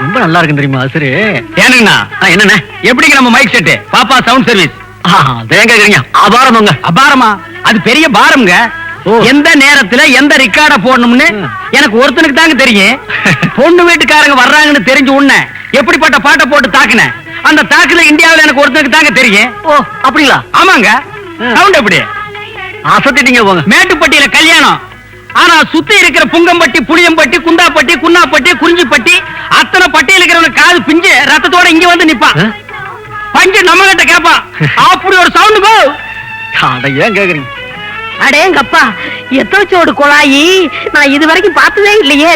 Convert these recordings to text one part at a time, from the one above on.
ரொம்ப நல்லா இருக்கு தெரியுமா சரி ஏனுங்கண்ணா என்னண்ணே எப்படிங்க நம்ம மைக் செட்டு பாப்பா சவுண்ட் சர்வீஸ் கேக்குறீங்க அபாரமாங்க அபாரமா அது பெரிய பாரம்ங்க எந்த நேரத்துல எந்த ரெக்கார்ட போடணும்னு எனக்கு ஒருத்தனுக்கு தாங்க தெரியும் பொண்ணு வீட்டுக்காரங்க வர்றாங்கன்னு தெரிஞ்ச உடனே எப்படிப்பட்ட பாட்டை போட்டு தாக்குனேன் அந்த தாக்குல இந்தியாவில் எனக்கு ஒருத்தனுக்கு தாங்க தெரியும் ஓ அப்படிங்களா ஆமாங்க சவுண்ட் எப்படி அசத்திட்டீங்க போங்க மேட்டுப்பட்டியில கல்யாணம் ஆனா சுத்தி இருக்கிற புங்கம்பட்டி புளியம்பட்டி குந்தாப்பட்டி குன்னாப்பட்டி குறிஞ்சிப்பட்டி அத்தனை பட்டியல் இருக்கிறவனுக்கு காது பிஞ்சு ரத்தத்தோட இங்க வந்து நிப்பான் பஞ்சு நம்ம கிட்ட கேப்பான் அப்படி ஒரு சவுண்ட் போ ஏன் கேக்குறீங்க அடேங்கப்பா எத்தோச்சோடு குழாயி நான் இது வரைக்கும் பார்த்ததே இல்லையே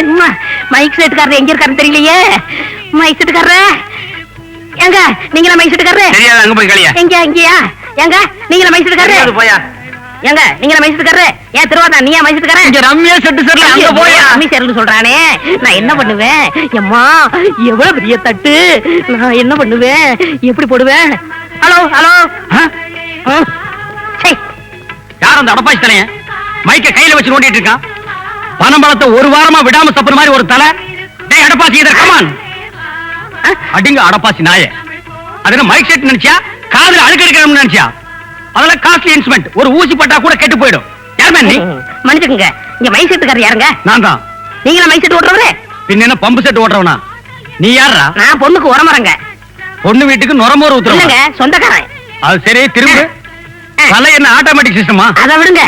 மைக் செட்டுக்காரர் எங்க இருக்காருன்னு தெரியலையே மைக் செட்டுக்காரர எங்க நீங்களா மைக் செட்டுக்காரரு அங்க போய் கலியா எங்க இங்கயா எங்க நீங்களா மைக் செட்டுக்காரரு போயா எங்க நீங்களா மைக் செட்டுக்காரரு ஏன் திருவாதா நீயா மைக் செட்டுக்காரரு இங்க ரம்யா செட்டு சர்ல அங்க போயா ரம்மி சேர்னு சொல்றானே நான் என்ன பண்ணுவேன் அம்மா எவ்வளவு பெரிய தட்டு நான் என்ன பண்ணுவேன் எப்படி போடுவேன் ஹலோ ஹலோ யார் அந்த அடப்பாசி தலைய மைக்க கையில வச்சு நோண்டிட்டு இருக்கான் பனம்பழத்தை ஒரு வாரமா விடாம தப்புற மாதிரி ஒரு தலை டேய் அடப்பாசி இதர் கமான் அடிங்க அடப்பாசி நாயே அது என்ன மைக் செட் நினைச்சியா காதுல அழுக்கு எடுக்கணும்னு நினைச்சியா அதெல்லாம் காஸ்ட்லி இன்ஸ்ட்ருமெண்ட் ஒரு ஊசி பட்டா கூட கெட்டு போயிடும் யாருமே நீ மன்னிச்சுக்கங்க இங்க மைக் செட்டுக்காரர் யாருங்க நான் தான் நீங்களா மைக் செட் ஓட்டுறவரே பின்ன என்ன பம்பு செட் ஓட்டுறவனா நீ யாரா நான் பொண்ணுக்கு உரமரங்க பொண்ணு வீட்டுக்கு நுரமோர் ஊத்துறவங்க சொந்தக்காரன் அது சரி திரும்ப தலை என்ன ஆட்டோமேட்டிக் சிஸ்டமா அத விடுங்க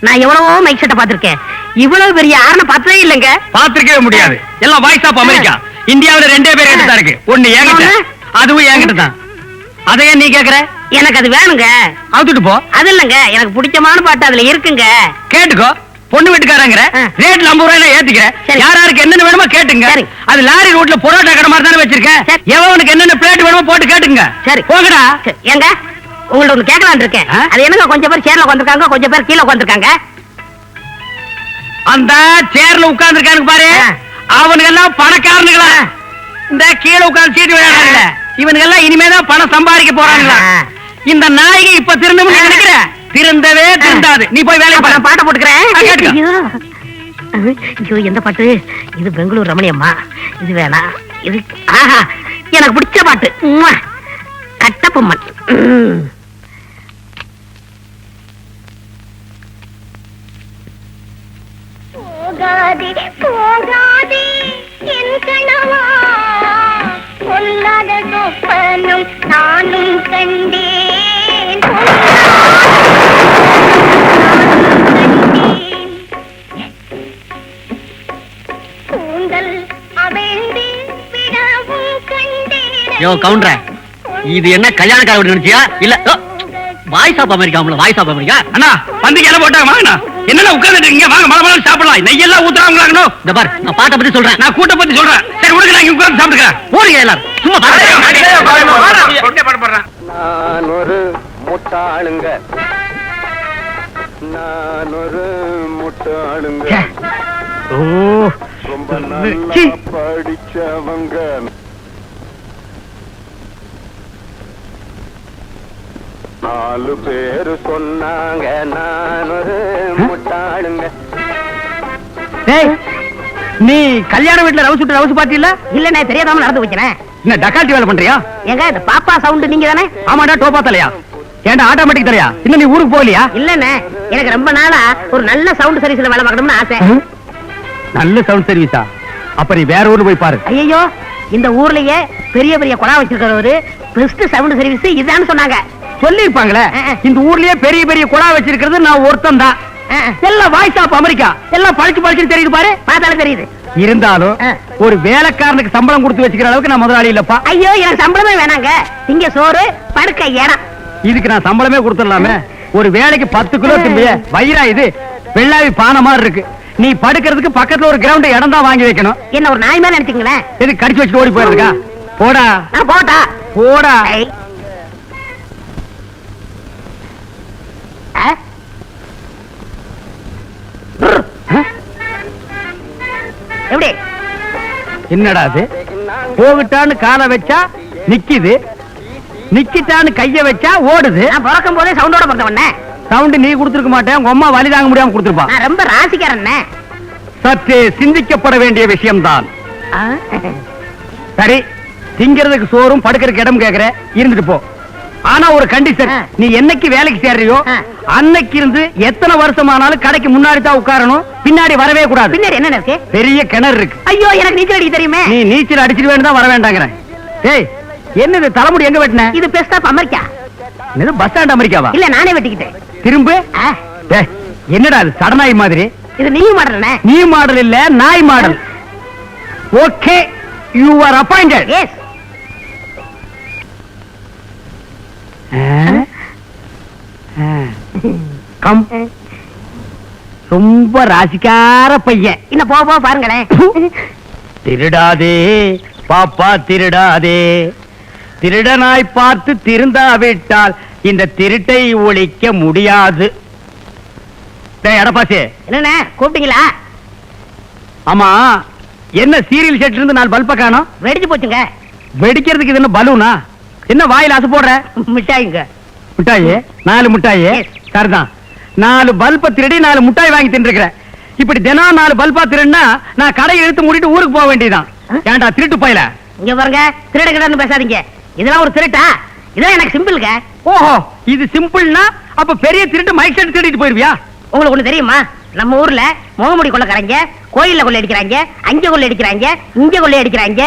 நான் எவ்வளவோ மைக் செட்ட பாத்திருக்கேன் இவ்வளவு பெரிய ஆரண பார்த்ததே இல்லங்க பாத்திருக்கவே முடியாது எல்லாம் வாய்ஸ் ஆஃப் அமெரிக்கா இந்தியாவுல ரெண்டே பேர் கிட்ட தான் இருக்கு ஒண்ணு என்கிட்ட அதுவும் என்கிட்ட தான் அதையே நீ கேக்குற எனக்கு அது வேணுங்க அவுத்துட்டு போ அது இல்லங்க எனக்கு பிடிச்சமான பாட்டு அதுல இருக்குங்க கேட்டுக்கோ பொண்ணு வீட்டுக்காரங்கிற ரேட் 50 ரூபாயில ஏத்திக்கிறேன் யாராருக்கு என்னென்ன வேணுமோ கேட்டுங்க அது லாரி ரோட்ல பொரோட்டா கடை மாதிரி தானே வச்சிருக்கேன் எவனுக்கு என்னென்ன பிளேட் வேணுமோ போட்டு கேட்டுங்க சரி போங்கடா ஏங்க உங்கள்ட்ட ஒண்ணு கேட்கலான்னு இருக்கேன் அது என்னங்க கொஞ்சம் பேர் சேர்ல உட்காந்துருக்காங்க கொஞ்சம் பேர் கீழே உட்காந்துருக்காங்க அந்த சேர்ல உட்கார்ந்துருக்கானுங்க பாரு அவனுங்க எல்லாம் பணக்காரனுங்களா இந்த கீழே உட்கார்ந்து சீட்டு விளையாடுறாங்க இவனுங்க எல்லாம் இனிமேதான் பணம் சம்பாதிக்க போறாங்களா இந்த நாயகி இப்ப திருந்தவும் நினைக்கிற திருந்தவே திருந்தாது நீ போய் வேலையை நான் பாட்டை போட்டுக்கிறேன் ஐயோ எந்த பாட்டு இது பெங்களூர் ரமணியம்மா இது வேணா இது ஆஹா எனக்கு பிடிச்ச பாட்டு கட்டப்பொம்மன் போகாதே போகாதே என் கணவா பொல்லாத சொப்பனம் நானும் கண்டேன் கூந்தல் அவிழ்ந்து விடவும் கண்டேன் யோ கவுண்டர் இது என்ன கல்யாணக்கார வீடு நினைச்சியா இல்ல voice of America voice of America அண்ணா பந்திக்கு என்ன போட்டாங்க வாங்கண்ணா என்னென்ன உட்கார்ந்துட்டு இருக்கீங்க வாங்க மழை மழை சாப்பிடலாம் நெய்யெல்லாம் ஊத்துறாங்களாங்கண்ணோ இந்த பார் நான் பாட்டை பத்தி சொல்றேன் நான் கூட்ட பத்தி சொல்றேன் சரி உனக்கு நான் இங்க உட்கார்ந்து சாப்பிட்டுக்கிறேன் போறீங்க எல்லாரும் சும்மா பாடுறேன் நான் ஒரு முட்டாளுங்க நான் ஒரு முட்டாளுங்க ரொம்ப நல்லா படிச்சவங்க நாலு பேரு சொன்னாங்க நான் ஒரு முட்டாளுங்க நீ கல்யாண வீட்டுல ரவுஸ் விட்டு ரவுஸ் பாத்தி இல்ல இல்ல நான் தெரியாதாம நடந்து வைக்கிறேன் என்ன டக்கால்ட்டி வேலை பண்றியா ஏங்க இந்த பாப்பா சவுண்ட் நீங்க தானே ஆமாடா டோப்பா தலையா ஏன்டா ஆட்டோமேட்டிக் தலையா இன்னும் நீ ஊருக்கு போகலையா இல்லண்ணே எனக்கு ரொம்ப நாளா ஒரு நல்ல சவுண்ட் சர்வீஸ்ல வேலை பார்க்கணும்னு ஆசை நல்ல சவுண்ட் சர்வீஸா அப்ப நீ வேற ஊர்ல போய் பாரு ஐயோ இந்த ஊர்லயே பெரிய பெரிய குழா வச்சிருக்கிறவரு பெஸ்ட் சவுண்ட் சர்வீஸ் இதுதான் சொன்னாங்க சொல்லிருப்பாங்களே இந்த ஊர்லயே பெரிய பெரிய குழா வச்சிருக்கிறது நான் ஒருத்தன் தான் எல்லாம் வாய்ஸ் ஆஃப் அமெரிக்கா எல்லாம் படிச்சு தெரியுது பாரு பார்த்தாலும் தெரியுது இருந்தாலும் ஒரு வேலைக்காரனுக்கு சம்பளம் கொடுத்து வச்சுக்கிற அளவுக்கு நான் முதலாளி இல்லப்பா ஐயோ எனக்கு சம்பளமே வேணாங்க இங்க சோறு படுக்க இடம் இதுக்கு நான் சம்பளமே கொடுத்துடலாமே ஒரு வேலைக்கு 10 கிலோ திம்பிய வயிறா இது வெள்ளாவி பானை மாதிரி இருக்கு நீ படுக்கிறதுக்கு பக்கத்துல ஒரு கிரவுண்ட் இடம் தான் வாங்கி வைக்கணும் என்ன ஒரு நாய் மாதிரி நினைச்சீங்களேன் எது கடிச்சு வச்சுட்டு ஓடி போயிருக்கா போடா போட்டா போடா எப்படி என்னடா அது போகிட்டான்னு காலை வச்சா நிக்குது நிக்கிட்டான்னு கைய வச்சா ஓடுது நான் பிறக்கும் போதே சவுண்டோட பிறந்தவண்ணே சவுண்ட் நீ கொடுத்துருக்க மாட்டேன் உங்க அம்மா வலி தாங்க முடியாம கொடுத்துருப்பா நான் ரொம்ப ராசிக்காரன் சற்றே சிந்திக்கப்பட வேண்டிய விஷயம்தான். ஆ? சரி, திங்கிறதுக்கு சோறும் படுக்கிறதுக்கு இடம் கேக்குற, இருந்துட்டு போ. ஆனா ஒரு கண்டிஷன், ஆ. நீ என்னைக்கு வேலைக்கு சேர்றியோ ஆ. அன்னைக்கு இருந்து எத்தனை வருஷமானாலும் கடைக்கு முன்னாடி தான் உட்காரணும், பின்னாடி வரவே கூடாது. பின்னாடி என்ன இருக்கு? பெரிய கிணறு இருக்கு. ஐயோ, எனக்கு நீச்சல் அடிக்க தெரியுமே. நீ நீச்சல் அடிச்சிட்டு தான் வர வேண்டாங்கிறேன். ஏய், என்னது தலைமுடி எங்க வெட்டின? இது பெஸ்ட் ஆஃப் அமெரிக்கா. இது பஸ் ஸ்டாண்ட் அமெரிக்காவா? இல்ல, நானே வெட்டிக்கிட்டேன். திரும்ப ஆ, ஏய், என்னடா இது சடனாய் மாதிரி? இது நீயும் மாடலனே. நீ மாடல் இல்ல, நாய் model. Okay, you are appointed. Yes. Come. ரொம்ப ராசிக்கார பையன். இன்னும் போ பாருங்களேன். திருடாதே பாப்பா, திருடாதே. திருடனாய் பார்த்து திருந்தாவிட்டால் இந்த திருட்டை ஒழிக்க முடியாது. எடப்பாசி, என்னண்ணே கூப்பிட்டீங்களா? ஆமா, என்ன சீரியல் செட் இருந்து 4 பல்ப காணோம்? வெடிச்சு போச்சுங்க. வெடிக்கிறதுக்கு இது என்ன பலூனா? என்ன வாயில அசு போடுற? மிட்டாய்ங்க. மிட்டாயி? 4 மிட்டாயி? Yes. சரிதான். 4 பல்ப திருடி 4 மிட்டாய் வாங்கி தின்றுக்கிறேன். இப்படி தினம் 4 பல்பா திருடுனா நான் கடையை இழுத்து மூடிட்டு ஊருக்கு போக வேண்டியதான். ஏன்டா திருட்டு போயில? இங்க பாருங்க, திருட கிடன்னு பேசாதீங்க. இதெல்லாம் ஒரு திருட்டா? இதெல்லாம் எனக்கு சிம்பிளுங்க. ஓஹோ, இது சிம்பிள்னா அப்ப பெரிய திருட்டு மைக் செட் திருடிட்டு போயிருவியா? உங்களுக்கு ஒண்ணு தெரியுமா? நம்ம ஊர்ல முகமுடி கொள்ளக்காரங்க கோயில்ல கொள்ளை அடிக்கிறாங்க, அங்க கொள்ளை அடிக்கிறாங்க, இங்க கொள்ளை அடிக்கிறாங்க.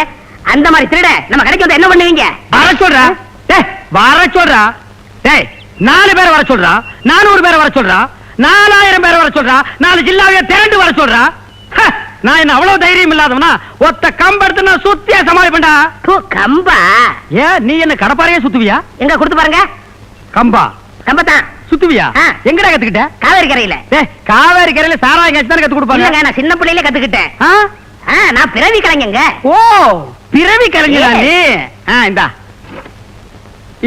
அந்த மாதிரி திருட நம்ம கடைக்கு வந்து என்ன பண்ணுவீங்க? வர சொல்றா. டேய், வர சொல்றா. டேய், 4 பேரை வர சொல்றா, 400 பேரை வர சொல்றா, 4000 பேரை வர சொல்றா, 4 ஜில்லாவைய திரண்டு வர சொல்றா. ஹ, நான் என்ன அவ்வளவு தைரியம் இல்லாதவனா? ஒத்த கம்பெடுத்து நான் சுத்தியா சமாளிப்பேன்டா. கம்பா? ஏன் நீ என்ன கடப்பாறையே சுத்துவியா? எங்க கொடுத்து பாருங்க. கம்பா கம்பத்தான் சுத்துவியா? ஆ. எங்கடா கத்துக்கிட்ட? காவேரி கரையில. டேய், காவேரி கரையில சாராயம் காய்ச்சி தானே கத்து கொடுப்பாங்க. இல்லங்க, நான் சின்ன பிள்ளையில கத்துக்கிட்டேன். ஆ? நான் பிறவி கலைஞங்க. ஓ, பிறவி கலைஞரா நீ? இந்தா,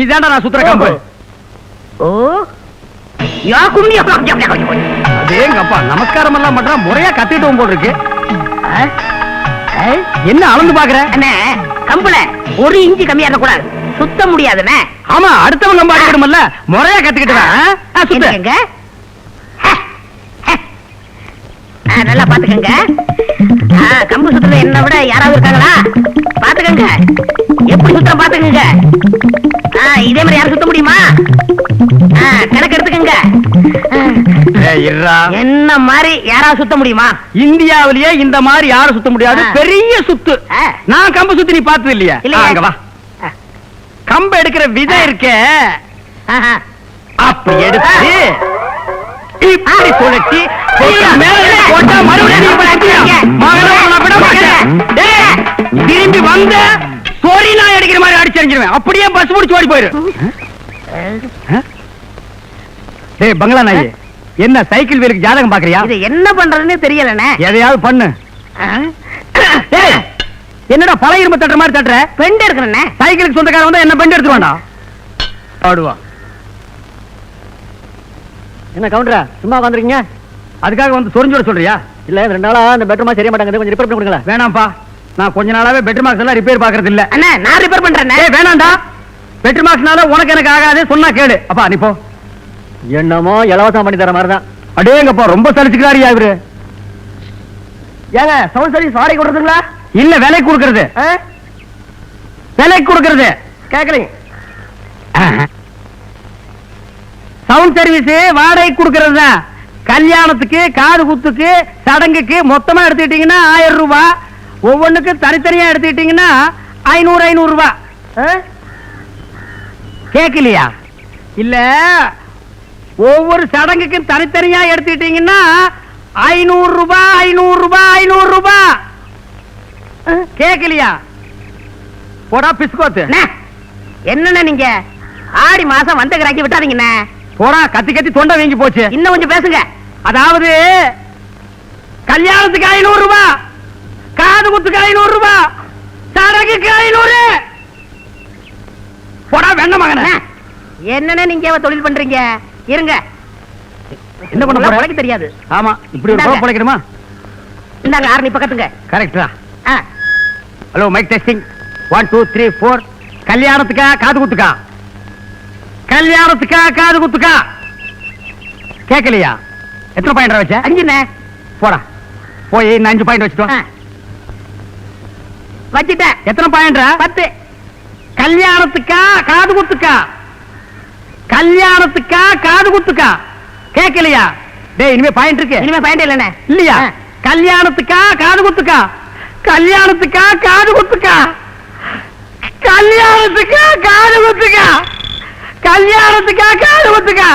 இதாண்டா நான் சுத்துற கம்பு. ஓ, யா கும்மி. அதேங்கப்பா, நமஸ்காரம் எல்லாம் பண்றான், முறையா கத்திட்டு போல் இருக்கு. என்ன அளந்து பாக்குற? அண்ணே, கம்புல 1 இன்ச்சு கம்மியா இருக்க கூடாது, சுத்த முடியாதுண்ணே. ஆமா, அடுத்தவங்க கம்பு அடிக்கணும்ல, முறையா கத்துக்கிட்டு வா. சுத்து. என்னங்க? நல்லா பாத்துக்கங்க. கம்பு சுத்துறது என்ன விட யாராவது இருக்காங்களா? பாத்துக்கங்க, எப்படி சுத்த பாத்துக்கங்க. இதே மாதிரி யாரும் சுத்த முடியுமா? கணக்கு எடுத்துக்கங்க. ஏய், இருடா. என்ன மாதிரி யாராவது சுத்த முடியுமா? இந்தியாவிலேயே இந்த மாதிரி யாரும் சுத்த முடியாது, பெரிய சுத்து. ஆ. நான் கம்பு சுத்தி நீ பார்த்தது இல்லையா? இல்லையே. அங்க வா. கம்பு எடுக்கிற விதை இருக்கே, ஆஹா. அப்படி எடுத்து இப்படி சுழட்டி மேல போட்டா மறுபடியும் நீ இப்படி அடிக்கிறியா? மகனே, உன்னை விட மாட்டேன். டேய், திரும்பி வந்த சொறி நான் அடிக்கிற மாதிரி அடிச்சிருவேன். அப்படியே பஸ் முடிச்சு ஓடி போயிரு. டேய் பங்களா நாய், என்ன சைக்கிள் வீலுக்கு ஜாதகம் பாக்குறியா? இது என்ன பண்றதுன்னு தெரியலண்ணே. எதையாவது பண்ணு. டேய், என்னடா பழைய இரும்பு தட்டுற மாதிரி தட்டுற? பெண்டு எடுக்கணுண்ணே. சைக்கிளுக்கு சொந்தக்காரன் வந்தா என்ன பெண்டு எடுத்து வேண்டாம். ஆடுவா. என்ன கவுண்டரா, சும்மா உட்காந்துருக்கீங்க? அதுக்காக வந்து சொரிஞ்சோட சொல்றியா? இல்ல, 2 நாளா அந்த பெட்ரூமா சரியா மாட்டாங்க, கொஞ்சம் ரிப்பேர் பண்ணி கொடுங்களா? வேணாம்ப்பா, நான் கொஞ்ச நாளாவே பெட்ரூமாக்ஸ் எல்லாம் ரிப்பேர் பாக்குறது இல்ல. அண்ணா, நான் ரிப்பேர் பண்றேன். ஏய், வேணாம்டா. பெட்ரூமாக்ஸ்னால உனக்கு எனக்கு ஆகாது, சொன்னா கேளு. அப்பா நீ போ. என்னமோ இலவசம் பண்ணி தர மாதிரி தான். அடேங்கப்பா, ரொம்ப சலிச்சுக்கிறாரியா இவரு. ஏங்க, சவுண்ட் சர்வீஸ் வாடகை கொடுக்குறதுங்களா? இல்ல, விலை கொடுக்கறது. விலை கொடுக்கறது கேட்கலீங்க. சவுண்ட் சர்வீஸ் வாடகை கொடுக்கறது தான். கல்யாணத்துக்கு, காது குத்துக்கு, சடங்குக்கு மொத்தமா எடுத்துக்கிட்டீங்கன்னா 1000 ரூபாய், ஒவ்வொன்றுக்கு தனித்தனியா எடுத்துக்கிட்டீங்கன்னா 500 ரூபாய். கேட்கலையா? இல்ல, ஒவ்வொரு சடங்குக்கும் தனித்தனியா எடுத்துக்கிட்டீங்கன்னா 500 ரூபாய், 500 ரூபாய், 500 ரூபாய். கேட்கலையா? போடா பிஸ்கோத்து. என்னண்ணே நீங்க ஆடி மாசம் வந்த கிராக்கி விட்டாதீங்கண்ணே. போடா, கத்தி கத்தி தொண்டை வீங்கி போச்சு. இன்னும் கொஞ்சம் பேசுங்க. அதாவது கல்யாணத்துக்கு 500 ரூபாய், காது குத்துக்கு 500 ரூபாய், சடங்குக்கு 500. போடா வெண்ண மகன. என்னண்ணே நீங்க தொழில் பண்றீங்க? இருங்க, என்ன பண்ண போற? உனக்கு தெரியாது. ஆமா, இப்படி ஒரு கோப் பழைக்கணுமா? இந்தாங்க, ஆரணி பக்கத்துங்க. கரெக்டா? Hello, mic testing 1 2 3 4. கல்யாணத்துக்கா காது குத்துக்கா? கல்யாணத்துக்கா காது குத்துக்கா? கேட்கலையா? எத்தனை பாயிண்ட் வச்ச? 5ண்ணே. போடா. போய் 5 பாயிண்ட் வச்சுட்டு வா. வச்சுட்டேன். எத்தனை பாயிண்ட்? 10. கல்யாணத்துக்கா காது குத்துக்கா? கல்யாணத்துக்கா காது குத்துக்கா? கேட்கலையா? டேய் இனிமே பாயிண்ட் இருக்கு. இனிமே பாயிண்ட் இல்லண்ணே. இல்லையா? கல்யாணத்துக்கா காது குத்துக்கா? கல்யாணத்துக்கா காது குத்துக்கா? கல்யாணத்துக்கா காது குத்துக்கா? கல்யாணத்துக்கா காது குத்துக்கா?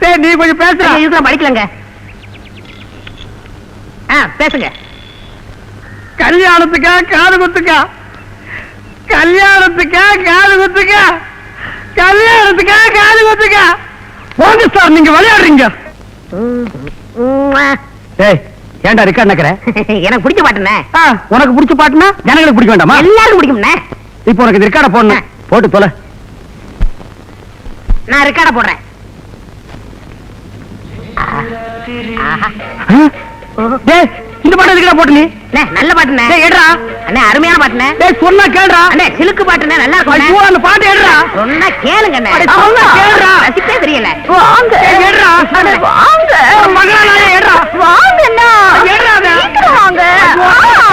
டேய் நீ கொஞ்சம் பேசுற. இதுதான் படிக்கலங்க. பேசுங்க. கல்யாணத்துக்கா காது குத்துக்கா? கல்யாணத்துக்கா காது குத்துக்கா? கல்யாணத்துக்கா காது குத்துக்கா? போங்க சார், நீங்க விளையாடுறீங்க. ஏய் ஏன்டா ரெக்கார்ட் நக்கற? எனக்கு பிடிச்ச பாட்டுண்ணே. உனக்கு பிடிச்ச பாட்டுனா ஜனங்களுக்கு பிடிக்க வேண்டாமா? எல்லாருக்கும் பிடிக்கும்ண்ணே. இப்போ உனக்கு ரெக்கார்ட போடணும். போட்டு தொலை. நான் ரெக்கார்ட போடுறேன். டேய் இந்த பாட்டு எதுக்குடா போட்டு நீ? நல்ல பாட்டுண்ணே. டேய் எடுடா. அண்ணே அருமையான பாட்டுண்ணே. டேய் சொன்னா கேளுடா. அண்ணே சிலுக்கு பாட்டுண்ணே, நல்லா ஐயோ இருக்கும். அந்த பாட்டு எடுடா. சொன்னா கேளுங்க அண்ணே. அட, சொன்னா கேளுடா. ரசிப்பே தெரியல. வாங்க. டேய் எடுடா. அண்ணே, வாங்க. மகளா நானே எடுடா. வாங்க அண்ணா. எடுடா அத. சீக்கிரம் வாங்க.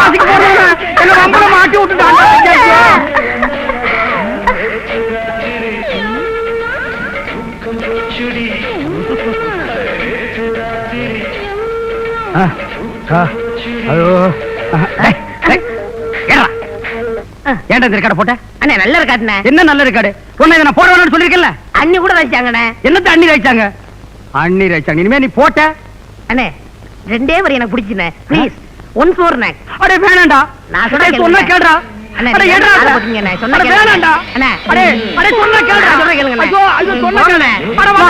அதுக்கு போறேன். என்ன வம்பல மாட்டி விட்டுட்டாங்க. ஏன்டா இந்த ரெக்கார்ட போட்ட? அண்ணே நல்ல இருக்காட்டுண்ணே. என்ன நல்ல ரெக்கார்டு? உன்னை இதை நான் போட வேணும்னு சொல்லிருக்கேன்ல. அண்ணி கூட ரசிச்சாங்கண்ணே. என்னத்த அண்ணி ரசிச்சாங்க? அண்ணி ரசிச்சாங்க. இனிமே நீ போட்ட அண்ணே 2 வரி எனக்கு பிடிச்சுண்ணே. Please one ஃபோர்ண்ணே. அடே வேணாம்டா. நான் சொன்னா கேளுடா. அண்ணே அடே ஏடா அதை போட்டுங்கண்ணே. சொன்னா அடே கேளுங்க. வேணாம்டா. அண்ணே அடே அடே சொன்னா கேளுடா. சொல்றேன் கேளுங்கண்ணே. ஐயோ ஐயோ சொன்னா கேளுடா. போங்கண்ணே. அட வா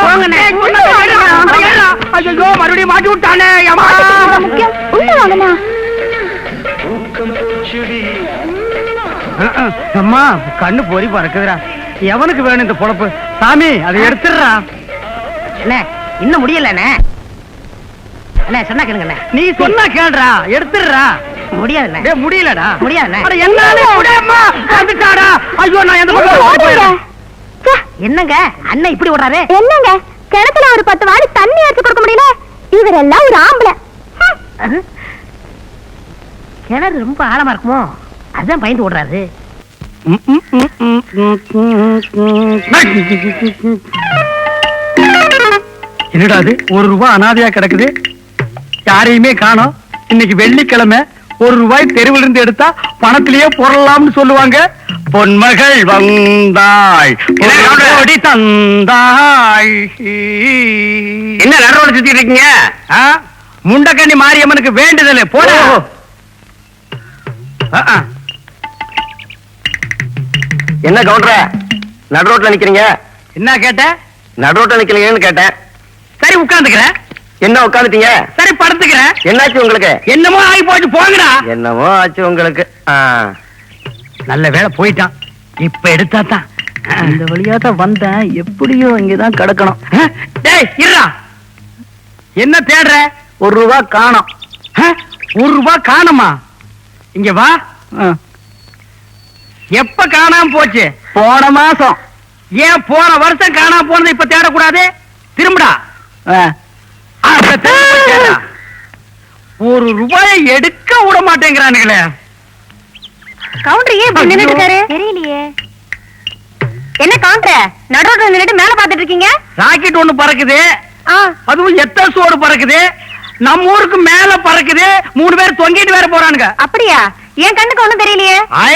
போங்கண்ணே. சொன்னா கேளுடா. அட ஏடா. ஐயோ மறுபடியும் மாட்டி விட்டானே. அம்மா முக்கியம் உள்ள வாங்கண்ணா. அம்மா கண்ணு பொறி பறக்குதுடா. எவனுக்கு வேணும் இந்த பொழப்பு? சாமி அதை எடுத்துடுறா. அண்ணே இன்னும் முடியலண்ணே. அண்ணே சொன்னா கேளுங்கண்ணே. நீ சொன்னா கேளுடா. எடுத்துடுறா. முடியாதுண்ணே. டேய் முடியலடா. முடியாதுண்ணே. அட என்னால முடியம்மா. வந்துட்டாடா. ஐயோ நான் எந்த பக்கம் போறேன்? என்னங்க அண்ணன் இப்படி ஓடுறாரு? என்னங்க கிணத்துல ஒரு 10 வாடி தண்ணி எடுத்து கொடுக்க முடியல? இவரெல்லாம் ஒரு ஆம்பளை. கிணறு ரொம்ப ஆழமா இருக்குமோ, அதான் பயந்து ஓடுறாரு. என்னடா அது? ₹1 அனாதையா கிடக்குது. யாரையுமே காணோம். இன்னைக்கு வெள்ளிக்கிழமை. ₹1 தெருவில் இருந்து எடுத்தா பணத்திலேயே பொருளாம்னு சொல்லுவாங்க. பொன்மகள் வந்தாள் கோடி தந்தாள். என்ன நடுவோட சுத்திட்டு இருக்கீங்க? முண்டக்கண்ணி மாரியம்மனுக்கு வேண்டுதல் போட. என்ன கவுண்டர நடுரோட்ல நிக்கிறீங்க? என்ன கேட்ட? நடுரோட்ல நிக்கிறீங்கன்னு கேட்டேன். சரி உட்கார்ந்துக்கிறேன். என்ன உட்காந்துட்டீங்க? சரி படுத்துக்கிறேன். என்னாச்சு உங்களுக்கு? என்னமோ ஆகி போச்சு போங்கடா. என்னமோ ஆச்சு உங்களுக்கு. நல்ல வேலை போயிட்டான். இப்ப எடுத்தா தான். இந்த வழியா தான் வந்தேன். எப்படியோ இங்கதான் கிடக்கணும். டேய் இருடா. என்ன தேடுற? ₹1 காணோம். ₹1 காணுமா? இங்க வா. எப்ப காணாம போச்சு? போன மாசம். ஏன் போன வருஷம் காணாம போனது இப்ப தேடக்கூடாது? திரும்புடா. ₹1 எடுக்க விட மாட்டேங்கிறானுங்களே. கவுண்டர் ஏன் இப்படி நின்னுட்டு இருக்காரு? தெரியலையே. என்ன கவுண்டர் நடுரோட்ல நின்னுட்டு மேல பாத்துட்டு இருக்கீங்க? ராக்கெட் ஒண்ணு பறக்குது. அதுவும் எத்தனை சோடு பறக்குது. நம்ம ஊருக்கு மேல பறக்குது. 3 பேர் தொங்கிட்டு வேற போறானுங்க. அப்படியா? என் கண்ணுக்கு ஒண்ணும் தெரியலையே. ஐ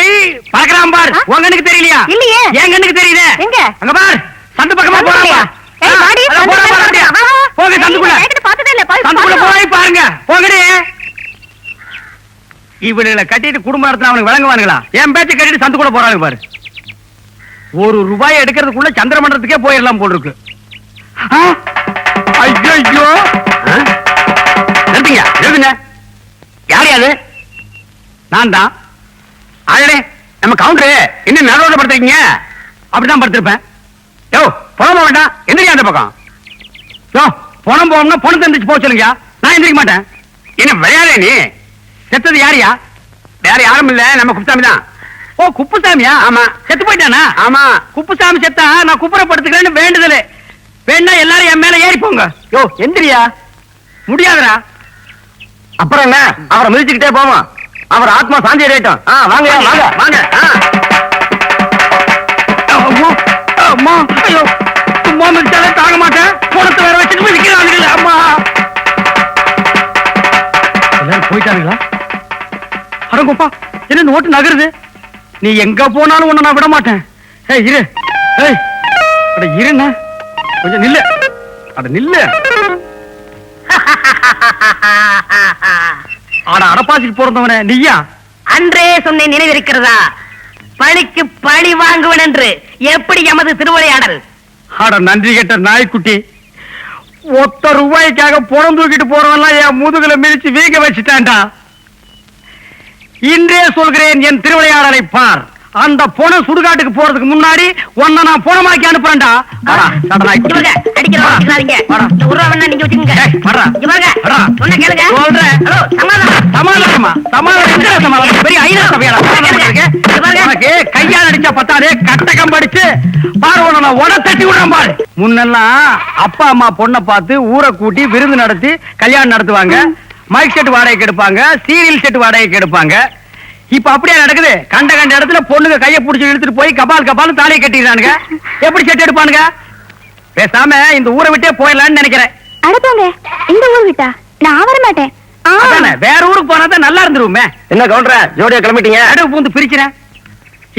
பறக்குறான் பார். உன் கண்ணுக்கு தெரியலையா? இல்லையே. என் கண்ணுக்கு தெரியுதே. எங்க? அங்க பார். சந்து பக்கமா போறாங்க. ஏய் வாடி, போங்க சந்துக்குள்ள. பார்த்ததே இல்ல. சந்துக்குள்ள போய் பாருங்க. போங்கடி. இவனுங்களை கட்டிட்டு குடும்பம் நடத்தின அவனுக்கு விளங்குவானுங்களா? என் பேச்ச கட்டிட்டு சந்துக்குள்ள போறாங்க பாரு. ₹1 எடுக்கிறதுக்குள்ள சந்திரமண்டலத்துக்கே போயிடலாம் போல் இருக்கு. ஐயோ நிறுத்துங்க நிறுத்துங்க. யார் யாரு? நான் தான். ஆளே நம்ம கவுண்டரு இன்னும் நடுவோட படுத்திருக்கீங்க. அப்படிதான் படுத்திருப்பேன். யோ பணம் போக வேண்டாம். எந்திரிக்க அந்த பக்கம். யோ பணம் போகணும்னா பணத்தை எந்திரிச்சு போக சொல்லுங்க. நான் எந்திரிக்க மாட்டேன். என்ன விளையாட நீ? செத்தது யாரியா? வேற யாரும் இல்ல, நம்ம குப்புசாமி தான். ஓ குப்புசாமியா? ஆமா. செத்து போயிட்டானா? ஆமா. குப்புசாமி செத்தா நான் குப்புறப்படுத்துக்கிறேன்னு வேண்டுதல். வேணா எல்லாரும் என் மேல ஏறி போங்க. யோ எந்திரியா. முடியாதுடா. அப்புறம் என்ன அவரை மிதிச்சுக்கிட்டே போவோம். அவர் ஆத்மா சாந்தி அடையட்டும். வாங்க வாங்க வாங்க. அம்மா, அம்மா, ஐயோ, சும்மா மிதிச்சாலே தாங்க மாட்டேன். போனத்தை வேற வச்சுட்டு மிதிக்கிறானுங்களே, அம்மா. எல்லாரும் போயிட்டானுங்களா? அடங்கப்பா, என்ன நோட்டு நகருது? நீ எங்க போனாலும் உன்னை நான் விட மாட்டேன். ஏய் இரு, ஏய், அட இருண்ணா, கொஞ்சம் நில்லு, அட நில்லு. அட அடப்பாசிட்டு போறதவனே நீயா? அன்றே சொன்னேன், நினைவிருக்கிறதா? பழிக்கு பழி வாங்குவன் என்று. எப்படி எமது திருவிளையாடல்? அட நன்றி கெட்ட நாய்க்குட்டி, ஒத்த ரூபாய்க்காக புறம் தூக்கிட்டு போறவெல்லாம் என் முதுகுல மிதிச்சு வீக்க வச்சுட்டான்டா. இன்றே சொல்கிறேன், என் திருவிளையாடலை பார். அந்த பொண சுடுகாட்டுக்கு போறதுக்கு முன்னாடி உன்னை நான் பொணமாக்கி அனுப்புறேன்டா. இவங்க அடிக்கிறவங்க அடிக்காதீங்க. இந்த ஒரு ரூபா வேணா நீங்க வச்சுக்கோங்க. இவங்க சொன்ன கேளுங்க. ஹலோ, சமாதானம். சமாதானமா? சமாதானம் எங்க சமாதானம்? பெரிய ஐநா சபையாடா சமாதானம் இருக்கு? உனக்கு கையால் அடிச்சா பத்தாதே, கட்டகம் படிச்சு பார்வன நான் உட தட்டி விடுறேன் பாரு. முன்னெல்லாம் அப்பா அம்மா பொண்ணை பார்த்து ஊரை கூட்டி விருந்து நடத்தி கல்யாணம் நடத்துவாங்க. மைக் செட் வாடகைக்கு எடுப்பாங்க, சீரியல் செட் வாடகைக்கு எடுப்பாங்க. இப்ப அப்படியே நடக்குது. கண்ட கண்ட இடத்துல பொண்ணுங்க கையை புடிச்சு இழுத்துட்டு போய் கபால் கபால் தாலியை கட்டிடுறானுங்க. எப்படி செட் எடுப்பானுங்க? பேசாம இந்த ஊரை விட்டே போயிடலாம்னு நினைக்கிறேன். அடப்பாங்க, இந்த ஊர் விட்டா நான் வர மாட்டேன். அதானே, வேற ஊருக்கு போனா தான் நல்லா இருந்துருமே. என்ன கவுண்டர ஜோடியா கிளம்பிட்டீங்க? அடுப்பு பூந்து பிரிக்கிறேன்.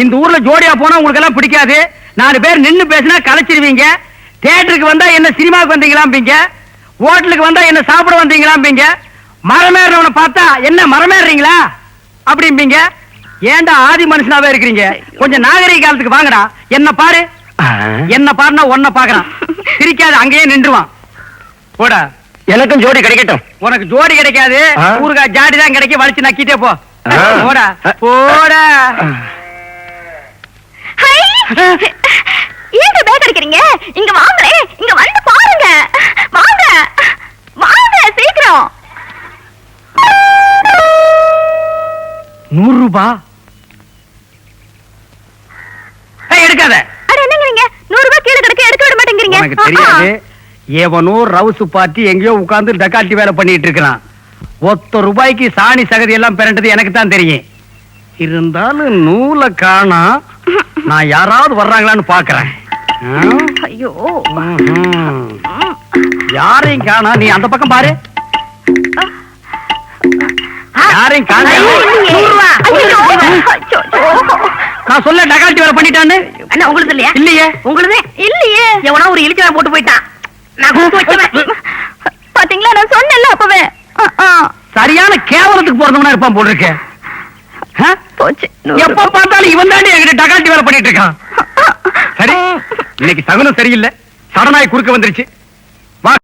இந்த ஊர்ல ஜோடியா போனா உங்களுக்கு எல்லாம் பிடிக்காது. 4 பேர் நின்னு பேசினா கலைச்சிருவீங்க. தியேட்டருக்கு வந்தா என்ன சினிமாவுக்கு வந்தீங்களாம்பீங்க. ஹோட்டலுக்கு வந்தா என்ன சாப்பிட வந்தீங்களாம்பீங்க. மரமேறவனை பார்த்தா என்ன மரமேறீங்களா அப்படிம்பீங்க. ஏன்டா ஆதி மனுஷனாவே இருக்கிறீங்க? கொஞ்சம் நாகரிக காலத்துக்கு வாங்கடா. என்ன பாரு, என்ன பாருனா ஒன்ன பாக்குறான். சிரிக்காது, அங்கேயே நின்றுவான். போடா, எனக்கும் ஜோடி கிடைக்கட்டும். உனக்கு ஜோடி கிடைக்காது, ஊருக்கா ஜாடி தான் கிடைக்கும். வலிச்சு நக்கிட்டே போ. போடா போடா. ஏங்க பேக் அடிக்கிறீங்க? இங்க வாங்களே, இங்க வந்து பாருங்க. வாங்க வாங்க சீக்கிரம். 100 ரூபாய் எடுக்காத. அட என்னங்கறீங்க? 100 ரூபாய் கீழ கிடக்கு, எடுக்க விட மாட்டேங்கறீங்க. எனக்கு தெரியாது. ஏவனோ ரவுசு பார்ட்டி எங்கேயோ உட்கார்ந்து டக்காட்டி வேலை பண்ணிட்டு இருக்கிறான். ஒத்த ரூபாய்க்கு சாணி சகதி எல்லாம் பிறண்டது எனக்கு தான் தெரியும். இருந்தாலும் நூலை காணா. நான் யாராவது வர்றாங்களான்னு பாக்குறேன். ஐயோ, யாரையும் காணா. நீ அந்த பக்கம் பாரு. யாரையும் காணா. நான் சொல்ல டக்காட்டி வேலை பண்ணிட்டான்னு. அண்ணா உங்களுக்கு இல்லையா? இல்லையே. உங்களுக்கு இல்லையே. எவனா ஒரு இழுச்சவன் போட்டு போயிட்டான். நான் கொடுத்து வச்சவன். பாத்தீங்களா, நான் சொன்னேன்ல அப்பவே. சரியான கேவலத்துக்கு போறவனா இருப்பான் போல இருக்கு. போச்சு. எப்ப பார்த்தாலும் இவன் தாண்டி என்கிட்ட டக்காட்டி வேலை பண்ணிட்டு இருக்கான். சரி, இன்னைக்கு சகுனம் சரியில்லை. சடனாய் குறுக்க வந்துருச்சு.